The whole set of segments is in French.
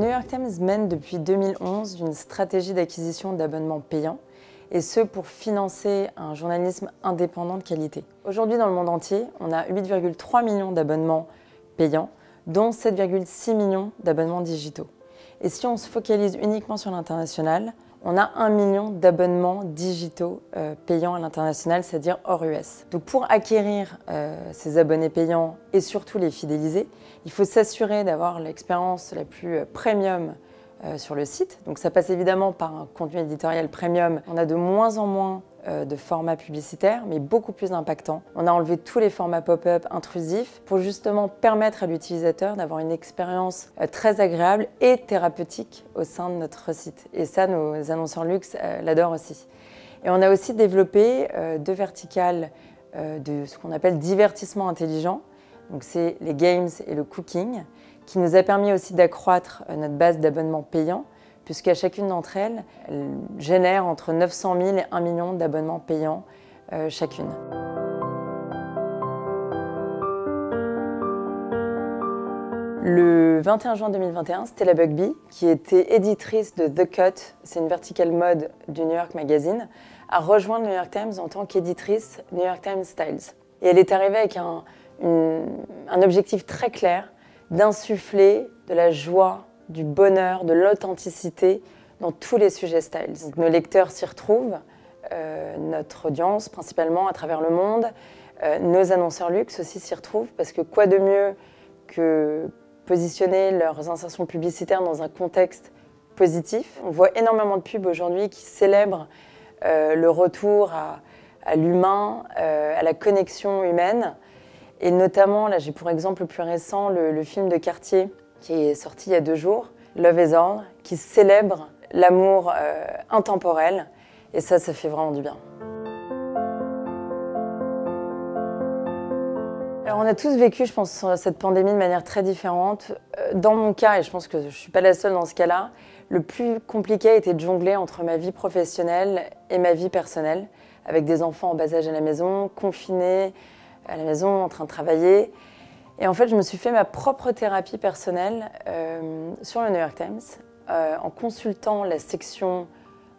New York Times mène depuis 2011 une stratégie d'acquisition d'abonnements payants, et ce pour financer un journalisme indépendant de qualité. Aujourd'hui, dans le monde entier, on a 8,3 millions d'abonnements payants, dont 7,6 millions d'abonnements digitaux. Et si on se focalise uniquement sur l'international, on a 1 million d'abonnements digitaux payants à l'international, c'est-à-dire hors US. Donc pour acquérir ces abonnés payants et surtout les fidéliser, il faut s'assurer d'avoir l'expérience la plus premium sur le site. Donc ça passe évidemment par un contenu éditorial premium. On a de moins en moins de formats publicitaires, mais beaucoup plus impactants. On a enlevé tous les formats pop-up intrusifs pour justement permettre à l'utilisateur d'avoir une expérience très agréable et thérapeutique au sein de notre site. Et ça, nos annonceurs luxe l'adorent aussi. Et on a aussi développé deux verticales de ce qu'on appelle divertissement intelligent. Donc c'est les games et le cooking, qui nous a permis aussi d'accroître notre base d'abonnements payants, puisqu'à chacune d'entre elles, elle génère entre 900 000 et 1 million d'abonnements payants chacune. Le 21 juin 2021, Stella Buckby, qui était éditrice de The Cut, c'est une verticale mode du New York Magazine, a rejoint le New York Times en tant qu'éditrice New York Times Styles. Et elle est arrivée avec un objectif très clair d'insuffler de la joie, du bonheur, de l'authenticité dans tous les sujets styles. Donc, nos lecteurs s'y retrouvent, notre audience principalement à travers le monde, nos annonceurs luxe aussi s'y retrouvent, parce que quoi de mieux que positionner leurs insertions publicitaires dans un contexte positif. On voit énormément de pubs aujourd'hui qui célèbrent le retour à l'humain, à la connexion humaine. Et notamment, là j'ai pour exemple le plus récent le film de Cartier qui est sorti il y a 2 jours, Love is All, qui célèbre l'amour intemporel. Et ça fait vraiment du bien. Alors on a tous vécu, je pense, cette pandémie de manière très différente. Dans mon cas, et je pense que je ne suis pas la seule dans ce cas-là, le plus compliqué a été de jongler entre ma vie professionnelle et ma vie personnelle, avec des enfants en bas âge à la maison, confinés à la maison, en train de travailler. Et en fait, je me suis fait ma propre thérapie personnelle sur le New York Times, en consultant la section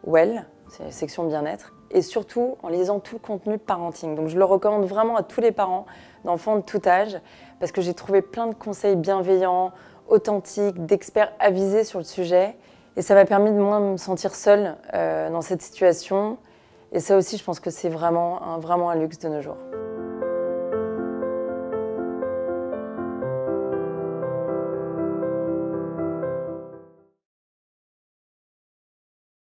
Well, c'est la section bien-être, et surtout en lisant tout le contenu parenting. Donc je le recommande vraiment à tous les parents d'enfants de tout âge, parce que j'ai trouvé plein de conseils bienveillants, authentiques, d'experts avisés sur le sujet. Et ça m'a permis de moins me sentir seule dans cette situation. Et ça aussi, je pense que c'est vraiment un luxe de nos jours.